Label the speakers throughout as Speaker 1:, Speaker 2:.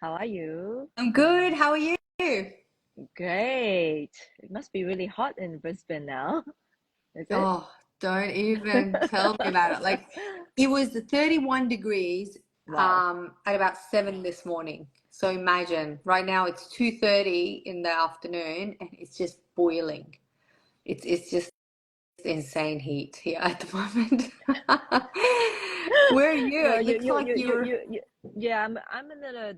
Speaker 1: How are you?
Speaker 2: I'm good. How are you?
Speaker 1: Great. It must be really hot in Brisbane now, is it?
Speaker 2: Oh, don't even tell me about it. Like it was 31 degrees
Speaker 1: Wow.
Speaker 2: at about 7 this morning. So imagine right now it's 2:30 in the afternoon and it's just boiling. It's just insane heat here at the moment. Where are you?
Speaker 1: No,
Speaker 2: It looks like you're
Speaker 1: yeah, I'm in a,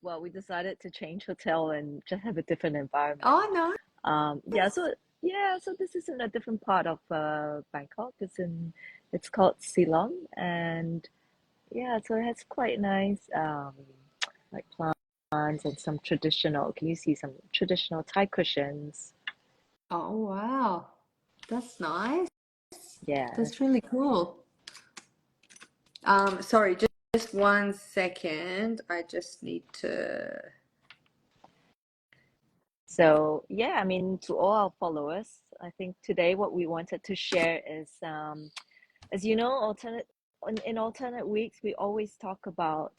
Speaker 1: well, we decided to change hotel and just have a different environment.
Speaker 2: oh no.
Speaker 1: Yeah, so this is in a different part of Bangkok. It's called Silom, and yeah, so it has quite nice like plants and some traditional. Can you see some traditional Thai cushions?
Speaker 2: Oh wow. That's nice.
Speaker 1: Yeah.
Speaker 2: That's really cool. Sorry, just 1 second. I just need to.
Speaker 1: So, yeah, I mean, to all our followers, I think today what we wanted to share is, as you know, in alternate weeks, we always talk about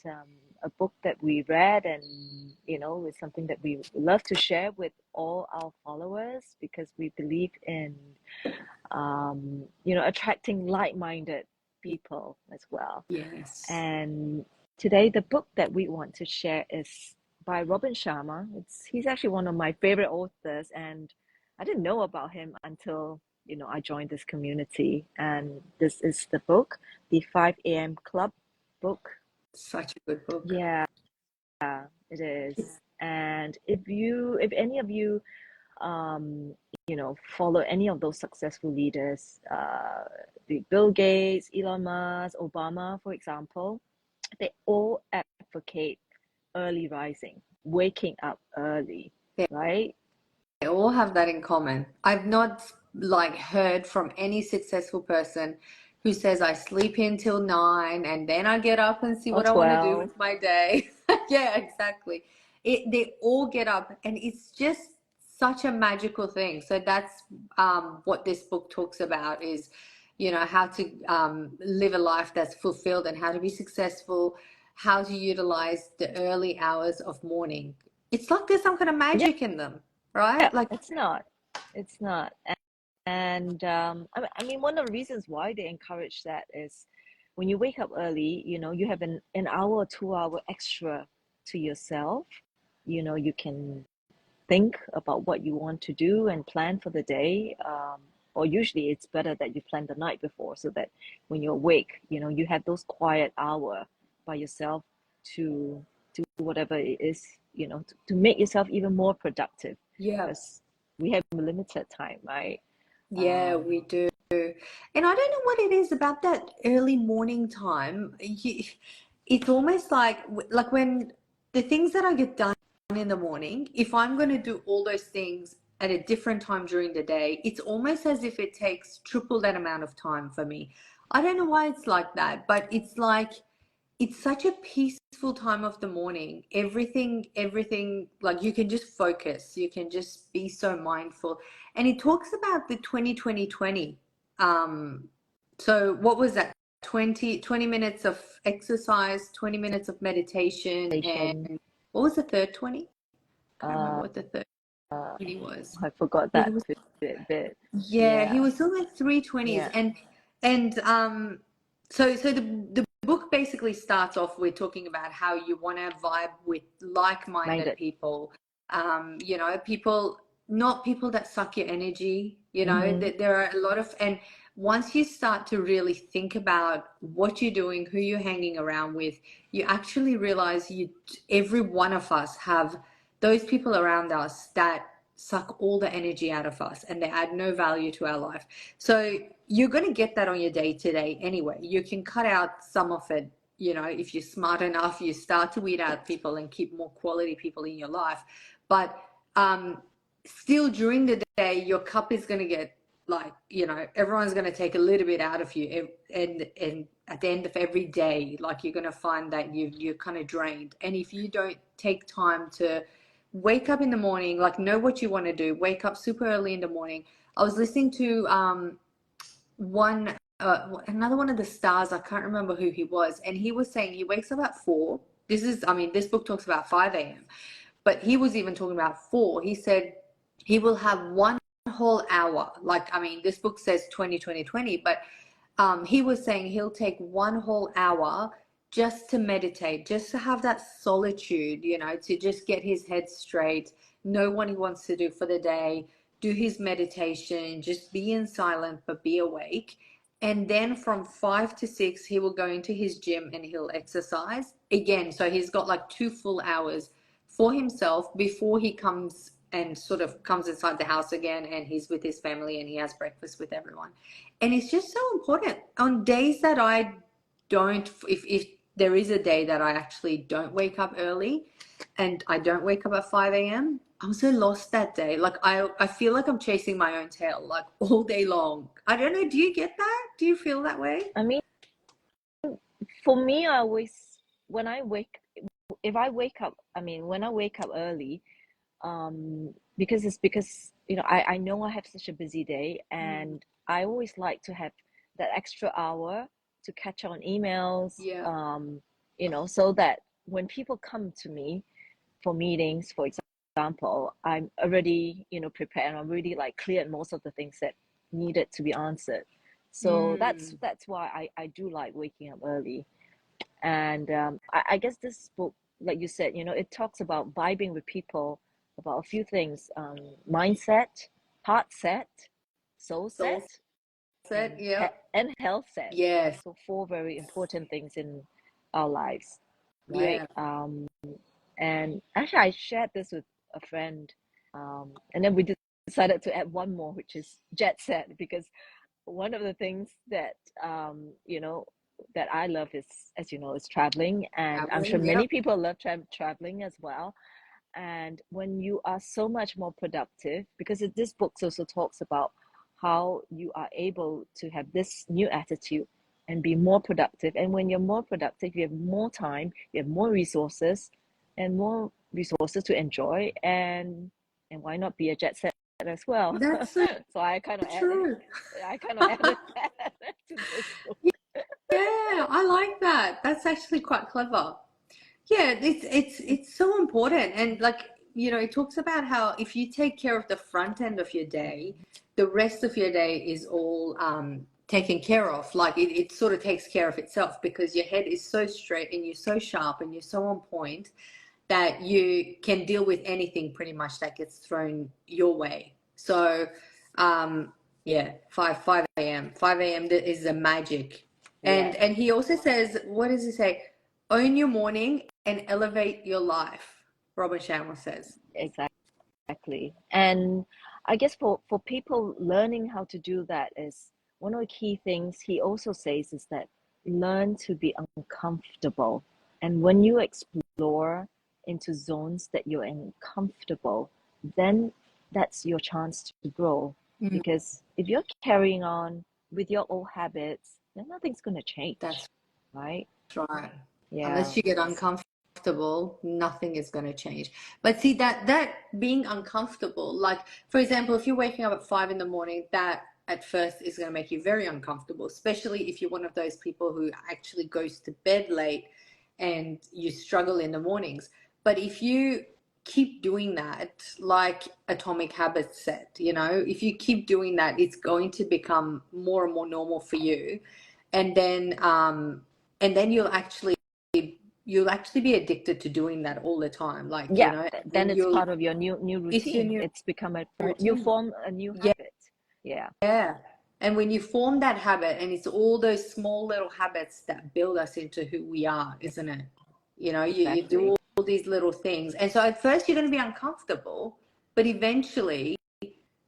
Speaker 1: a book that we read, and it's something that we love to share with all our followers because we believe in, attracting like-minded people as well.
Speaker 2: Yes.
Speaker 1: And today, the book that we want to share is by Robin Sharma. He's actually one of my favorite authors, and I didn't know about him until I joined this community. And this is the book, the 5 a.m. Club book.
Speaker 2: Such a good book.
Speaker 1: Yeah, it is. And if any of you, um, follow any of those successful leaders, the Bill Gates, Elon Musk, Obama, for example, they all advocate early rising, waking up early,
Speaker 2: They
Speaker 1: right?
Speaker 2: all have that in common. I've not like heard from any successful person who says I sleep in till 9 and then I get up and see
Speaker 1: Or
Speaker 2: what I want to do
Speaker 1: 12.
Speaker 2: with my day. Yeah, exactly. They all get up and it's just such a magical thing. So that's what this book talks about is, how to live a life that's fulfilled and how to be successful, how to utilize the early hours of morning. It's like there's some kind of
Speaker 1: Yeah,
Speaker 2: magic in them, right? Like,
Speaker 1: it's not. It's not. And I mean, one of the reasons why they encourage that is when you wake up early, you have an hour or 2 hour extra to yourself. You can think about what you want to do and plan for the day. Or usually it's better that you plan the night before so that when you're awake, you have those quiet hour by yourself to do whatever it is, to make yourself even more productive
Speaker 2: yeah,
Speaker 1: because we have limited time, right?
Speaker 2: yeah,
Speaker 1: Um,
Speaker 2: we do. And I don't know what it is about that early morning time. It's almost like when the things that I get done in the morning, if I'm going to do all those things at a different time during the day, it's almost as if it takes triple that amount of time for me. I don't know why it's like that, but it's like it's such a peaceful time of the morning. Everything, like you can just focus, you can just be so mindful. And it talks about the 20 20 20. So what was that? 20 minutes of exercise, 20 minutes of meditation, and
Speaker 1: Nation,
Speaker 2: what was the third 20? Can't remember
Speaker 1: uh,
Speaker 2: what the third 20 was.
Speaker 1: I forgot
Speaker 2: He
Speaker 1: that
Speaker 2: was
Speaker 1: bit.
Speaker 2: yeah, he
Speaker 1: Yeah,
Speaker 2: was still in 320s,
Speaker 1: yeah,
Speaker 2: and so the book basically starts off with talking about how you want to vibe with like-minded
Speaker 1: minded.
Speaker 2: people, people, not people that suck your energy,
Speaker 1: Mm-hmm.
Speaker 2: that there are a lot of, and once you start to really think about what you're doing, who you're hanging around with, you actually realize every one of us have those people around us that suck all the energy out of us and they add no value to our life. So you're going to get that on your day to day anyway. You can cut out some of it, if you're smart enough, you start to weed out people and keep more quality people in your life. But still during the day, your cup is going to get like, everyone's going to take a little bit out of you. And at the end of every day, like you're going to find that you're kind of drained. And if you don't take time to wake up in the morning, like know what you want to do, wake up super early in the morning. I was listening to another one of the stars, I can't remember who he was, and he was saying he wakes up at 4 this is, I mean, this book talks about 5 a.m., but he was even talking about 4. He said he will have one whole hour. Like, I mean, this book says 20, 20, 20, but he was saying he'll take one whole hour just to meditate, just to have that solitude, you know, to just get his head straight, know what he wants to do for the day, do his meditation, just be in silence, but be awake. And then from 5 to 6, he will go into his gym and he'll exercise again. So he's got like 2 full hours for himself before he comes and sort of comes inside the house again, and he's with his family and he has breakfast with everyone. And it's just so important on days that I don't, if there is a day that I actually don't wake up early and I don't wake up at 5 a.m., I'm so lost that day. Like I feel like I'm chasing my own tail like all day long. I don't know. Do you get that? Do you feel that way?
Speaker 1: I mean, for me, I always, when I wake, if I wake up, I mean, when I wake up early, because you know, I know I have such a busy day, and I always like to have that extra hour to catch on emails,
Speaker 2: Yeah.
Speaker 1: you know, so that when people come to me for meetings, for example, I'm already, you know, prepared, and I'm really like cleared most of the things that needed to be answered. So
Speaker 2: Mm.
Speaker 1: that's why I do like waking up early. And I guess this book, like you said, you know, it talks about vibing with people, about a few things: mindset, heart set, soul
Speaker 2: Soul
Speaker 1: set,
Speaker 2: set. Yeah.
Speaker 1: and health set.
Speaker 2: Yes.
Speaker 1: So 4 very important things in our lives, right?
Speaker 2: Yeah.
Speaker 1: And actually, I shared this with a friend, and then we decided to add one more, which is jet set, because one of the things that you know, that I love is, as you know, is traveling, and I'm sure
Speaker 2: Traveling. Yeah.
Speaker 1: many people love traveling as well. And when you are so much more productive, because this book also talks about how you are able to have this new attitude and be more productive. And when you're more productive, you have more time, you have more resources, and more resources to enjoy. And why not be a jet set as well?
Speaker 2: That's so
Speaker 1: So
Speaker 2: true.
Speaker 1: I kind of added that to this book.
Speaker 2: Yeah, I like that. That's actually quite clever. Yeah, it's so important. And like, you know, it talks about how if you take care of the front end of your day, the rest of your day is all taken care of. Like it sort of takes care of itself because your head is so straight and you're so sharp and you're so on point that you can deal with anything pretty much that gets thrown your way. So, yeah, 5 a.m. 5 a.m. is the magic.
Speaker 1: Yes,
Speaker 2: And he also says, what does he say? Own your morning and elevate your life, Robin Sharma says.
Speaker 1: exactly. And I guess for people learning how to do that, is one of the key things he also says is that learn to be uncomfortable. And when you explore into zones that you're uncomfortable, then that's your chance to grow.
Speaker 2: Mm,
Speaker 1: Because if you're carrying on with your old habits, then nothing's going to change,
Speaker 2: that's
Speaker 1: right?
Speaker 2: right.
Speaker 1: Yeah.
Speaker 2: Unless you get uncomfortable, nothing is going to change. But see that being uncomfortable, like for example, if you're waking up at 5 in the morning, that at first is going to make you very uncomfortable, especially if you're one of those people who actually goes to bed late and you struggle in the mornings. But if you keep doing that, like Atomic Habits said, you know, if you keep doing that, it's going to become more and more normal for you. And then you'll actually be addicted to doing that all the time, like, you
Speaker 1: Yeah,
Speaker 2: know,
Speaker 1: then
Speaker 2: and
Speaker 1: it's
Speaker 2: you'll
Speaker 1: part of your new
Speaker 2: it's your
Speaker 1: routine.
Speaker 2: new
Speaker 1: It's become you
Speaker 2: routine.
Speaker 1: form a new
Speaker 2: Yeah.
Speaker 1: habit. Yeah,
Speaker 2: And when you form that habit, and it's all those small little habits that build us into who we are, isn't it? You know, you do
Speaker 1: exactly.
Speaker 2: all these little things. And so at first you're going to be uncomfortable, but eventually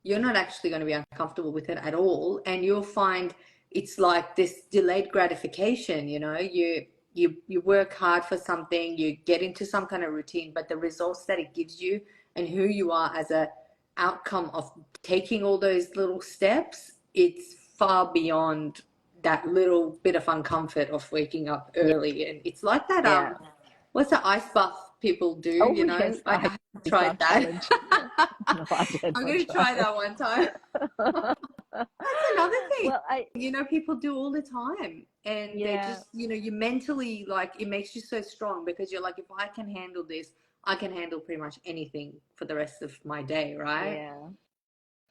Speaker 2: you're not actually going to be uncomfortable with it at all. And you'll find it's like this delayed gratification, you know, you work hard for something, you get into some kind of routine, but the results that it gives you and who you are as a outcome of taking all those little steps, it's far beyond that little bit of uncomfort of waking up
Speaker 1: Yeah,
Speaker 2: early. And it's like that
Speaker 1: yeah.
Speaker 2: what's the ice bath people do,
Speaker 1: Oh
Speaker 2: you know.
Speaker 1: yes,
Speaker 2: I
Speaker 1: the
Speaker 2: haven't
Speaker 1: high
Speaker 2: tried
Speaker 1: ground
Speaker 2: that.
Speaker 1: challenge. No, I did
Speaker 2: I'm
Speaker 1: not
Speaker 2: going to try that one time.
Speaker 1: try.
Speaker 2: That's another thing,
Speaker 1: Well,
Speaker 2: you know, people do all the time. And they're
Speaker 1: yeah,
Speaker 2: just, you know, you mentally, like, it makes you so strong because you're like, if I can handle this, I can handle pretty much anything for the rest of my day, right?
Speaker 1: yeah.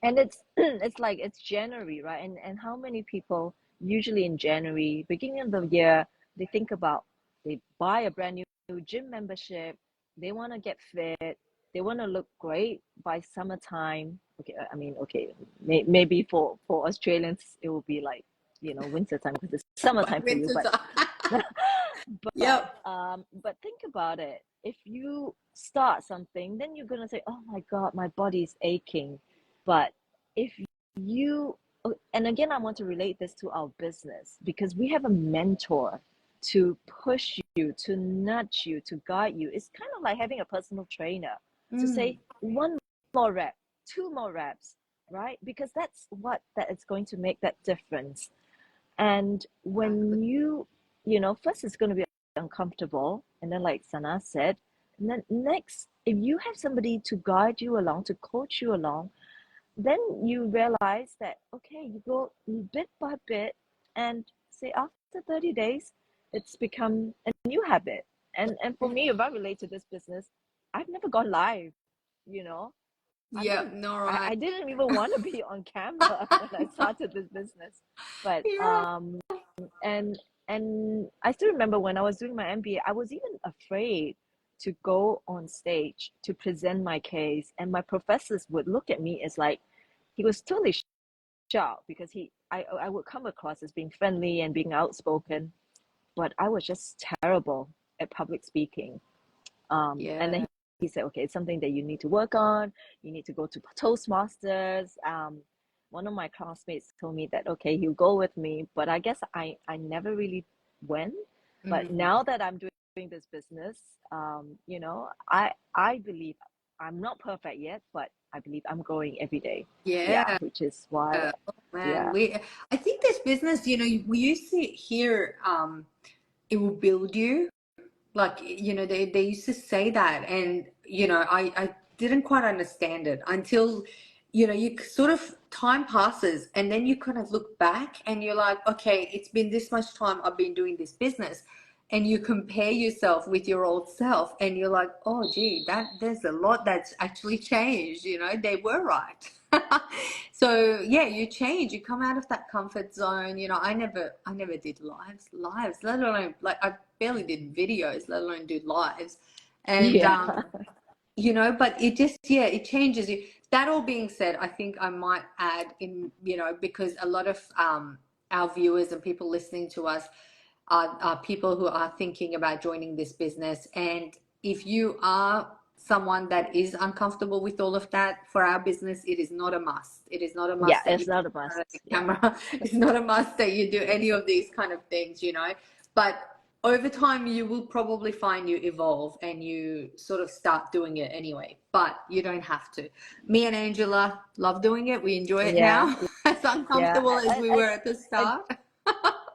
Speaker 1: And it's it's like it's January, right? And how many people usually in January, beginning of the year, they think about they buy a brand new gym membership, they want to get fit, they want to look great by summertime. Okay, I mean, okay, maybe for Australians it will be like, winter time because it's
Speaker 2: By
Speaker 1: summertime for you,
Speaker 2: winter
Speaker 1: but
Speaker 2: time.
Speaker 1: but
Speaker 2: Yep.
Speaker 1: think about it. If you start something, then you're gonna say, "Oh my God, my body's aching." But if you, and again, I want to relate this to our business because we have a mentor to push you, to nudge you, to guide you. It's kind of like having a personal trainer to
Speaker 2: Mm.
Speaker 1: say one more rep, two more reps, right? Because that's what that is going to make that difference. And
Speaker 2: Exactly.
Speaker 1: when first it's going to be uncomfortable, and then like Sana said, and then next, if you have somebody to guide you along, to coach you along, then you realize that okay, you go bit by bit, and say after 30 days, it's become a new habit. And for me, if I relate to this business, I've never gone live, you know. I
Speaker 2: Yep.
Speaker 1: mean,
Speaker 2: No,
Speaker 1: I,
Speaker 2: right.
Speaker 1: I didn't even want to be on camera when I started this business. But
Speaker 2: Yeah.
Speaker 1: and and I still remember when I was doing my MBA, I was even afraid to go on stage to present my case, and my professors would look at me as like he was totally shocked because I would come across as being friendly and being outspoken, but I was just terrible at public speaking. And then
Speaker 2: Yeah.
Speaker 1: he said, okay, it's something that you need to work on. You need to go to Toastmasters. One of my classmates told me that, okay, he'll go with me, but I guess I never really went. But
Speaker 2: Mm.
Speaker 1: now that I'm doing this business, I believe I'm not perfect yet, but I believe I'm growing every day. Yeah,
Speaker 2: Yeah.
Speaker 1: which is why,
Speaker 2: Oh, man,
Speaker 1: yeah,
Speaker 2: I think this business, you know, we used to hear, it will build you. Like, you know, they used to say that, and you know, I didn't quite understand it until, you know, you sort of, time passes and then you kind of look back and you're like, okay, it's been this much time I've been doing this business, and you compare yourself with your old self and you're like, oh gee, that there's a lot that's actually changed, you know, they were right. So yeah, you change, you come out of that comfort zone. You know, I never did lives, let alone, like, I barely did videos, let alone do lives. And
Speaker 1: yeah,
Speaker 2: you know, but it just, yeah, it changes you. That all being said, I think I might add in, you know, because a lot of our viewers and people listening to us are people who are thinking about joining this business. And if you are someone that is uncomfortable with all of that, for our business, it is not a must. It is not a
Speaker 1: yeah.
Speaker 2: must that you
Speaker 1: It's
Speaker 2: put
Speaker 1: not a
Speaker 2: on
Speaker 1: must.
Speaker 2: the
Speaker 1: Yeah,
Speaker 2: camera. It's not a must that you do any of these kind of things, you know. But over time, you will probably find you evolve and you sort of start doing it anyway. But you don't have to. Me and Angela love doing it. We enjoy it
Speaker 1: yeah,
Speaker 2: now, as
Speaker 1: yeah.
Speaker 2: uncomfortable as we were at the start.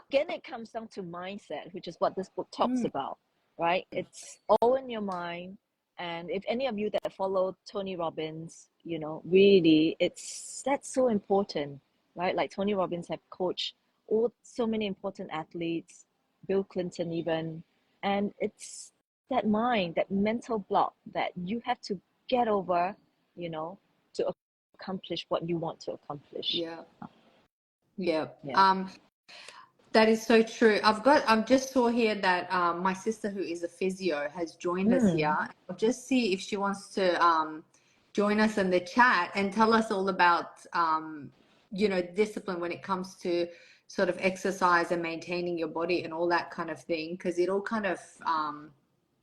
Speaker 1: Again, it comes down to mindset, which is what this book talks
Speaker 2: Mm,
Speaker 1: about, right? It's all in your mind. And if any of you that follow Tony Robbins, really, that's so important, right? Like Tony Robbins have coached so many important athletes, Bill Clinton even, and it's that mind, that mental block that you have to get over, you know, to accomplish what you want to accomplish.
Speaker 2: yeah. Yeah.
Speaker 1: Yeah.
Speaker 2: That is so true. I've just saw here that my sister, who is a physio, has joined us here.
Speaker 1: Mm.
Speaker 2: I'll just see if she wants to join us in the chat and tell us all about you know, discipline when it comes to sort of exercise and maintaining your body and all that kind of thing, because it all kind of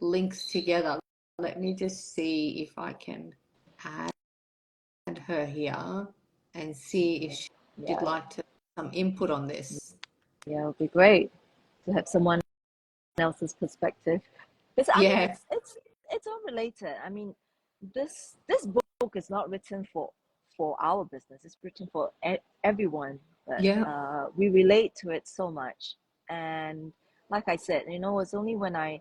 Speaker 2: links together. Let me just see if I can add her here and see if she'd
Speaker 1: Yeah.
Speaker 2: like to some input on this.
Speaker 1: Yeah, it would be great to have someone else's perspective. Because I mean,
Speaker 2: Yeah.
Speaker 1: it's all related. I mean, this book is not written for our business. It's written for everyone. But
Speaker 2: Yeah.
Speaker 1: we relate to it so much. And like I said, it's only when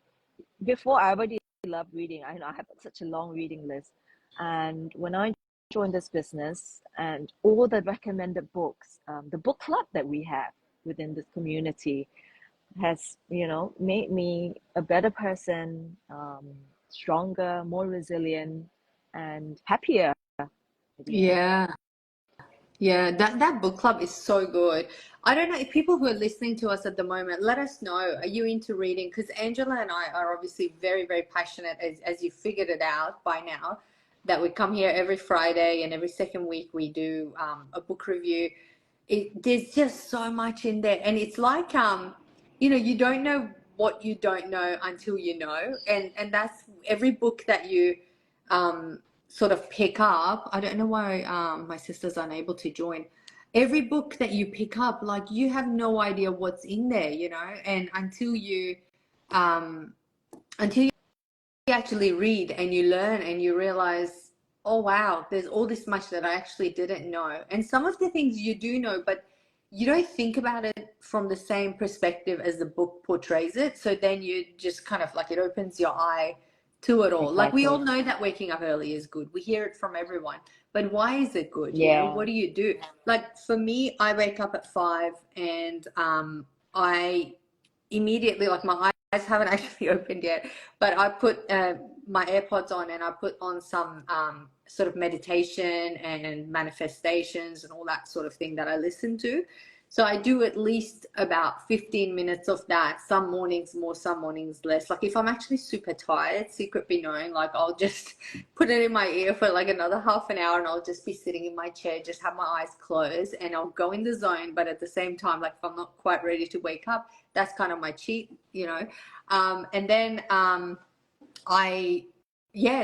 Speaker 1: before I already love reading. I know I have such a long reading list. And when I joined this business and all the recommended books, the book club that we have within this community has, made me a better person, stronger, more resilient, and happier at the end.
Speaker 2: Yeah. Yeah, that book club is so good. I don't know if people who are listening to us at the moment, let us know. Are you into reading? Because Angela and I are obviously very, very passionate, as you figured it out by now, that we come here every Friday and every second week we do a book review. There's just so much in there, and it's like you don't know what you don't know until you know, and that's every book that you um sort of pick up. I don't know why my sister's unable to join. Every book that you pick up, like you have no idea what's in there, and um until you actually read and you learn and you realize, oh wow, there's all this much that I actually didn't know. And some of the things you do know, but you don't think about it from the same perspective as the book portrays it. So then you just kind of like, it opens your eye to it all. Like we all
Speaker 1: Exactly.
Speaker 2: know that waking up early is good. We hear it from everyone. But why is it good?
Speaker 1: Yeah.
Speaker 2: What do you do? Like for me, I wake up at 5 and I immediately, like my eyes haven't actually opened yet, but I put my AirPods on and I put on some sort of meditation and manifestations and all that sort of thing that I listen to. So I do at least about 15 minutes of that, some mornings more, some mornings less. Like if I'm actually super tired, secret be known, like I'll just put it in my ear for like another half an hour and I'll just be sitting in my chair, just have my eyes closed and I'll go in the zone. But at the same time, like if I'm not quite ready to wake up, that's kind of my cheat. And then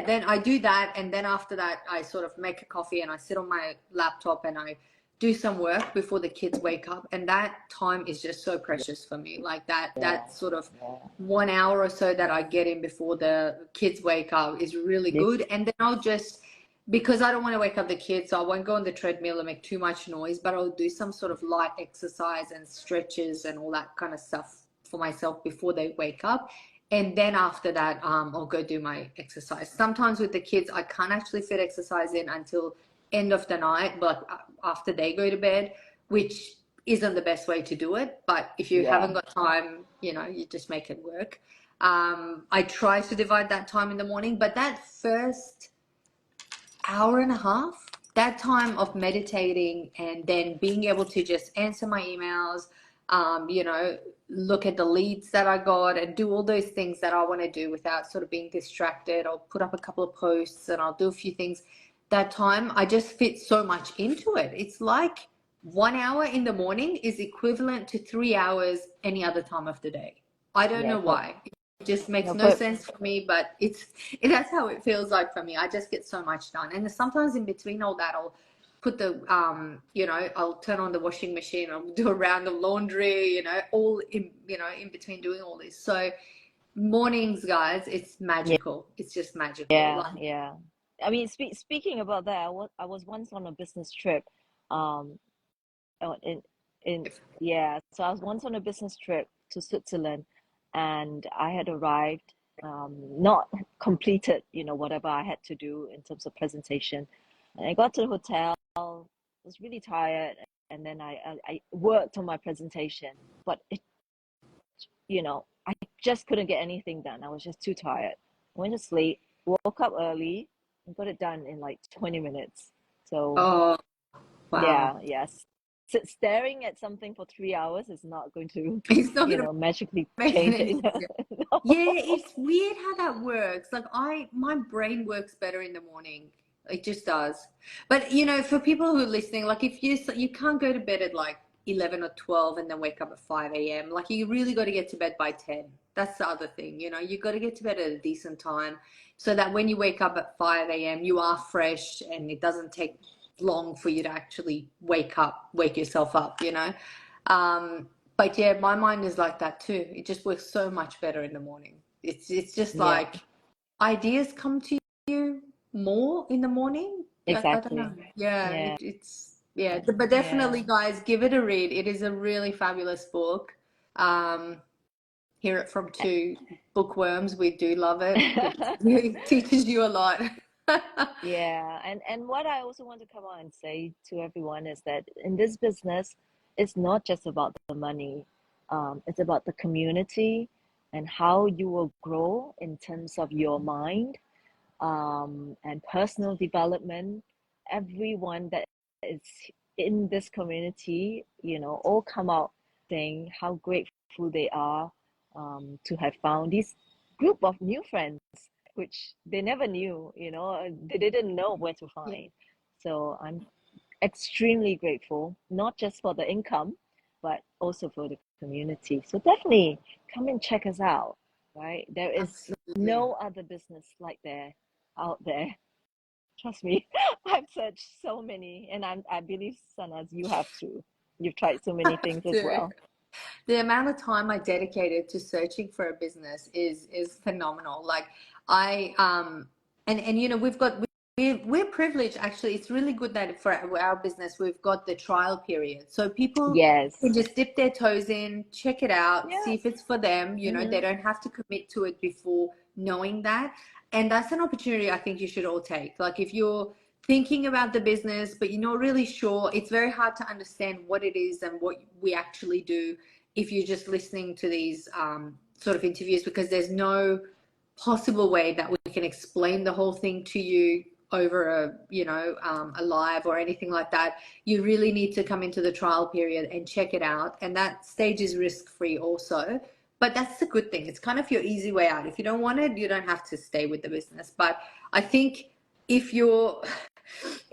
Speaker 2: then I do that, and then after that I sort of make a coffee and I sit on my laptop and I do some work before the kids wake up, and that time is just so precious for me. Like
Speaker 1: Yeah.
Speaker 2: that sort of
Speaker 1: Yeah.
Speaker 2: 1 hour or so that I get in before the kids wake up is really
Speaker 1: Yes.
Speaker 2: good. And then I'll just, because I don't want to wake up the kids, so I won't go on the treadmill and make too much noise, but I'll do some sort of light exercise and stretches and all that kind of stuff for myself before they wake up. And then after that, I'll go do my exercise. Sometimes with the kids, I can't actually fit exercise in until end of the night, but after they go to bed, which isn't the best way to do it. But if you
Speaker 1: Yeah.
Speaker 2: haven't got time, you just make it work. I try to divide that time in the morning, but that first hour and a half, that time of meditating and then being able to just answer my emails, look at the leads that I got and do all those things that I want to do without sort of being distracted. I'll put up a couple of posts and I'll do a few things. That time, I just fit so much into it. It's like 1 hour in the morning is equivalent to 3 hours any other time of the day. I don't
Speaker 1: Yeah.
Speaker 2: know why. It just makes
Speaker 1: No,
Speaker 2: no
Speaker 1: but
Speaker 2: sense for me, but that's how it feels like for me. I just get so much done. And sometimes in between all that, I'll put I'll turn on the washing machine, I'll do a round of laundry, all in between doing all this. So mornings, guys, it's
Speaker 1: yeah.
Speaker 2: magical. It's just magical.
Speaker 1: Yeah.
Speaker 2: Like,
Speaker 1: Yeah. I mean, speaking about that, I was once on a business trip. Um, in yeah. So I was once on a business trip to Switzerland, and I had arrived, not completed, whatever I had to do in terms of presentation. And I got to the hotel, was really tired, and then I worked on my presentation, but I just couldn't get anything done. I was just too tired. I went to sleep, woke up early, and got it done in like 20 minutes. So
Speaker 2: oh, wow.
Speaker 1: yeah, yes. Staring at something for 3 hours is not going to,
Speaker 2: It's not gonna
Speaker 1: magically
Speaker 2: make
Speaker 1: change
Speaker 2: any
Speaker 1: it.
Speaker 2: sense.
Speaker 1: No.
Speaker 2: Yeah, it's weird how that works. Like my brain works better in the morning. It just does. But for people who are listening, like if you can't go to bed at like 11 or 12 and then wake up at 5 a.m. Like you really got to get to bed by 10. That's the other thing, you got to get to bed at a decent time so that when you wake up at 5 a.m. you are fresh and it doesn't take long for you to actually wake yourself up. Um, but yeah, my mind is like that too. It just works so much better in the morning. It's just
Speaker 1: Yeah,
Speaker 2: like ideas come to you more in the morning. I don't know.
Speaker 1: exactly.
Speaker 2: Yeah,
Speaker 1: Yeah,
Speaker 2: it's yeah, but definitely,
Speaker 1: yeah,
Speaker 2: guys, give it a read. It is a really fabulous book. Um, hear it from two bookworms. We do love it. It teaches you a lot.
Speaker 1: Yeah, and what I also want to come on and say to everyone is that in this business, it's not just about the money. It's about the community and how you will grow in terms of your mind, and personal development. Everyone that is in this community, all come out saying how grateful they are, to have found this group of new friends, which they never knew, they didn't know where to
Speaker 2: Yeah,
Speaker 1: find. So I'm extremely grateful, not just for the income, but also for the community. So definitely come and check us out, right? There is
Speaker 2: absolutely.
Speaker 1: no other business like there out there. Trust me, I've searched so many, and I believe, Sanas, you have too. You've tried so many things as
Speaker 2: So
Speaker 1: well.
Speaker 2: the amount of time I dedicated to searching for a business is phenomenal. Like I and you know we're privileged actually. It's really good that for our business we've got the trial period, so people can
Speaker 1: Yes.
Speaker 2: just dip their toes in, check it out, see
Speaker 1: Yeah.
Speaker 2: if it's for them. You know, they
Speaker 1: Mm-hmm.
Speaker 2: don't have to commit to it before knowing that, and that's an opportunity I think you should all take. Like if you're thinking about the business but you're not really sure, it's very hard to understand what it is and what we actually do if you're just listening to these sort of interviews, because there's no possible way that we can explain the whole thing to you over a live or anything like that. You really need to come into the trial period and check it out, and that stage is risk free also. But that's the good thing, it's kind of your easy way out. If you don't want it, you don't have to stay with the business. But I think if you're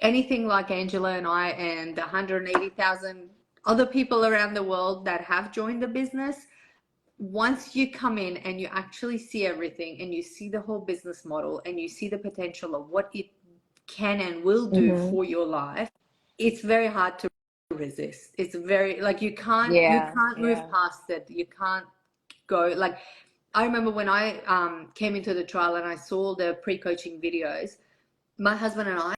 Speaker 2: anything like Angela and I and 180,000 other people around the world that have joined the business, once you come in and you actually see everything and you see the whole business model and you see the potential of what it can and will do
Speaker 1: Mm-hmm.
Speaker 2: for your life, it's very hard to resist. It's very like you
Speaker 1: Yeah.
Speaker 2: can't move
Speaker 1: Yeah.
Speaker 2: past it. You can't go like I remember when I came into the trial and I saw the pre-coaching videos, my husband and I,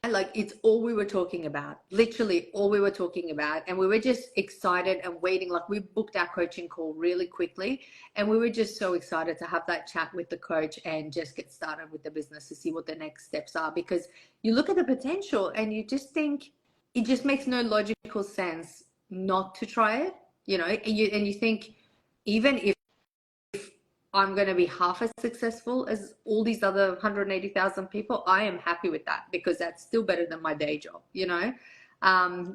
Speaker 2: like it's all we were talking about, literally all we were talking about, and we were just excited and waiting. Like we booked our coaching call really quickly and we were just so excited to have that chat with the coach and just get started with the business to see what the next steps are, because you look at the potential and you just think it just makes no logical sense not to try it, and you think even if I'm going to be half as successful as all these other 180,000 people, I am happy with that, because that's still better than my day job.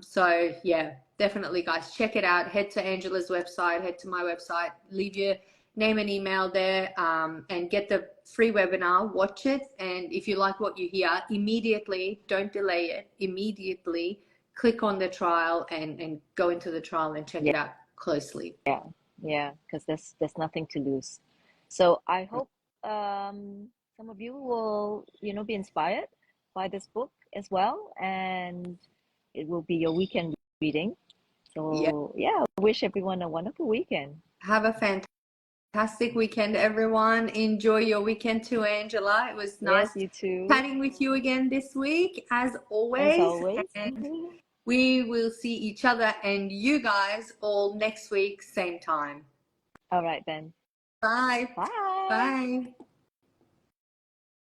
Speaker 2: So yeah, definitely guys, check it out. Head to Angela's website, head to my website, leave your name and email there, and get the free webinar, watch it. And if you like what you hear, immediately, don't delay it, immediately click on the trial and go into the trial and check
Speaker 1: Yeah.
Speaker 2: it out closely.
Speaker 1: Yeah. Because there's nothing to lose. So I hope some of you will, be inspired by this book as well, and it will be your weekend reading.
Speaker 2: Yeah.
Speaker 1: So yeah, I wish everyone a wonderful weekend.
Speaker 2: Have a fantastic weekend, everyone. Enjoy your weekend too, Angela. It was nice
Speaker 1: Yes, you too,
Speaker 2: chatting with you again this week, as
Speaker 1: as
Speaker 2: always.
Speaker 1: always.
Speaker 2: And we will see each other and you guys all next week, same time.
Speaker 1: All right then.
Speaker 2: Bye.
Speaker 1: Bye.
Speaker 2: Bye.